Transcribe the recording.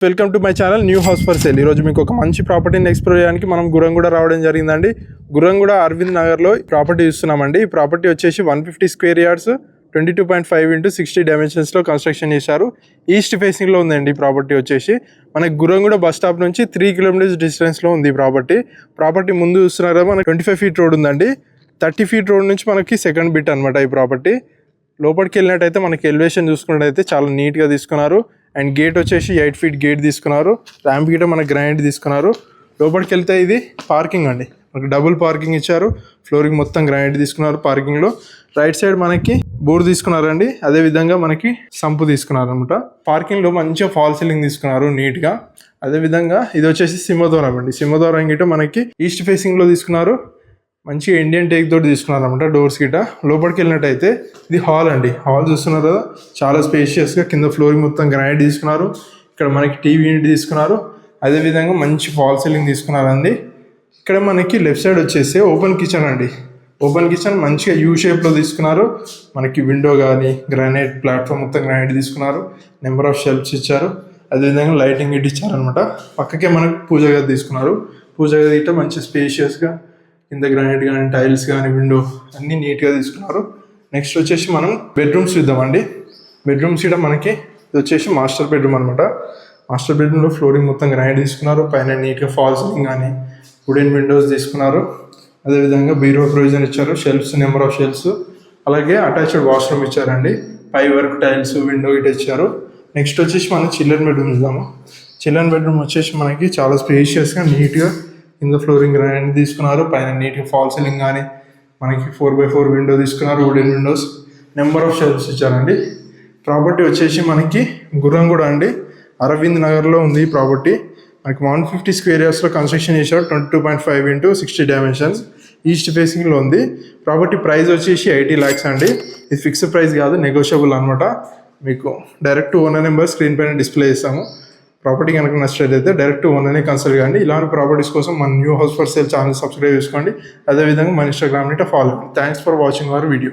Welcome to my channel new house for sale. ఈరోజు మీకు ఒక మంచి ప్రాపర్టీని ఎక్స్ప్లోర్ చేయడానికి మనం గుర్రంగూడ రావడం జరిగిందండి. గుర్రంగూడ అరవింద్ నగర్లో ప్రాపర్టీ చూస్తున్నామండి. ఈ ప్రాపర్టీ వచ్చేసి 150 స్క్వేర్ యార్డ్స్ 22.5 x 60 డైమెన్షన్స్లో కన్స్ట్రక్షన్ చేశారు. ఈస్ట్ ఫేసింగ్లో ఉందండి ఈ ప్రాపర్టీ వచ్చేసి. మనకి గుర్రంగూడ బస్ స్టాప్ నుంచి 3 కిలోమీటర్స్ డిస్టెన్స్లో ఉంది ఈ ప్రాపర్టీ ముందు చూస్తున్నారు కదా, మనకి 25 ఫీట్ రోడ్ ఉందండి. 30 ఫీట్ రోడ్ నుంచి మనకి సెకండ్ బిట్ అనమాట ఈ ప్రాపర్టీ. లోపలికి వెళ్ళినట్టయితే మనకి ఎలివేషన్ చూసుకున్నట్టయితే చాలా నీట్గా తీసుకున్నారు. అండ్ గేట్ వచ్చేసి 8 ఫీట్ గేట్ తీసుకున్నారు. ర్యాంప్ గిట మనకి గ్రానైట్ తీసుకున్నారు. లోపలికి వెళ్తే ఇది పార్కింగ్ అండి, మనకి డబుల్ పార్కింగ్ ఇచ్చారు. ఫ్లోరింగ్ మొత్తం గ్రానైట్ తీసుకున్నారు. పార్కింగ్లో రైట్ సైడ్ మనకి బోర్డు తీసుకున్నారండి. అదేవిధంగా మనకి సంపు తీసుకున్నారు అనమాట. పార్కింగ్లో మంచిగా ఫాల్ సీలింగ్ తీసుకున్నారు నీట్గా. అదేవిధంగా ఇది వచ్చేసి సింహద్వారం అండి. సింహద్వారం గిట మనకి ఈస్ట్ ఫేసింగ్లో తీసుకున్నారు. మంచిగా ఇండియన్ టేక్ తోటి తీసుకున్నారు అనమాట డోర్స్ గిట. లోపలికి వెళ్ళినట్టయితే ఇది హాల్ అండి. హాల్ చూస్తున్నారు కదా, చాలా స్పేషియస్గా కింద ఫ్లోరింగ్ మొత్తం గ్రానైట్ తీసుకున్నారు. ఇక్కడ మనకి టీవీ యూనిట్ తీసుకున్నారు. అదేవిధంగా మంచి ఫాల్ సీలింగ్ తీసుకున్నారండి. ఇక్కడ మనకి లెఫ్ట్ సైడ్ వచ్చేసి ఓపెన్ కిచెన్ అండి. ఓపెన్ కిచెన్ మంచిగా యూ షేప్లో తీసుకున్నారు. మనకి విండో కానీ గ్రానైట్ ప్లాట్ఫామ్ మొత్తం గ్రానైట్ తీసుకున్నారు. నెంబర్ ఆఫ్ షెల్ఫ్స్ ఇచ్చారు. అదేవిధంగా లైటింగ్ ఇటు ఇచ్చారనమాట. పక్కకే మనకి పూజ గది తీసుకున్నారు. పూజ గది ఇట్లా మంచి స్పేషియస్గా కింద గ్రానైట్ కానీ టైల్స్ కానీ విండో అన్నీ నీట్గా తీసుకున్నారు. నెక్స్ట్ వచ్చేసి మనం బెడ్రూమ్స్ చూద్దామండి. బెడ్రూమ్స్ కూడా మనకి ఇది వచ్చేసి మాస్టర్ బెడ్రూమ్ అనమాట. మాస్టర్ బెడ్రూమ్లో ఫ్లోరింగ్ మొత్తం గ్రానైట్ తీసుకున్నారు. పైన నీట్గా ఫాల్ సీలింగ్ కానీ వుడెన్ విండోస్ తీసుకున్నారు. అదేవిధంగా బీరో ప్రొవిజన్ ఇచ్చారు. షెల్ఫ్స్, నెంబర్ ఆఫ్ షెల్ఫ్స్, అలాగే అటాచ్డ్ వాష్రూమ్ ఇచ్చారండి. పై వర్క్ టైల్స్, విండో ఇటు ఇచ్చారు. నెక్స్ట్ వచ్చేసి మనం చిల్డ్రన్ బెడ్రూమ్ చూద్దాము. చిల్డ్రన్ బెడ్రూమ్ వచ్చేసి మనకి చాలా స్పేషియస్గా నీట్గా కింద ఫ్లోరింగ్ గ్రానైట్ తీసుకున్నారు. పైన నీట్గా ఫాల్ సీలింగ్ కానీ మనకి 4x4 విండో తీసుకున్నారు. Wooden Windows, number of shelves ఇచ్చారండి. ప్రాపర్టీ వచ్చేసి మనకి గుర్రంగూడ అండి, అరవింద్ నగర్లో ఉంది ఈ ప్రాపర్టీ. మనకి 150 స్క్వేర్ యార్డ్స్లో కన్స్ట్రక్షన్ చేశారు. 22.5 x 60 డైమెన్షన్స్ ఈస్ట్ ఫేసింగ్లో ఉంది. ప్రాపర్టీ ప్రైస్ వచ్చేసి 80 lakhs అండి. ఇది ఫిక్స్డ్ ప్రైస్ కాదు, నెగోషియబుల్ అనమాట. మీకు డైరెక్ట్ ఓనర్ నెంబర్ స్క్రీన్ పైన డిస్ప్లే చేస్తాము. ప్రాపర్టీ కనుక నచ్చినట్లయితే డైరెక్ట్ ఓనర్ని కన్సల్ట్ కండి. ఇలాంటి ప్రాపర్టీస్ కోసం మన new house for sale channel subscribe చేసుకోండి. అదేవిధంగా మన ఇన్స్టాగ్రామ్ని follow. Thanks for watching our video.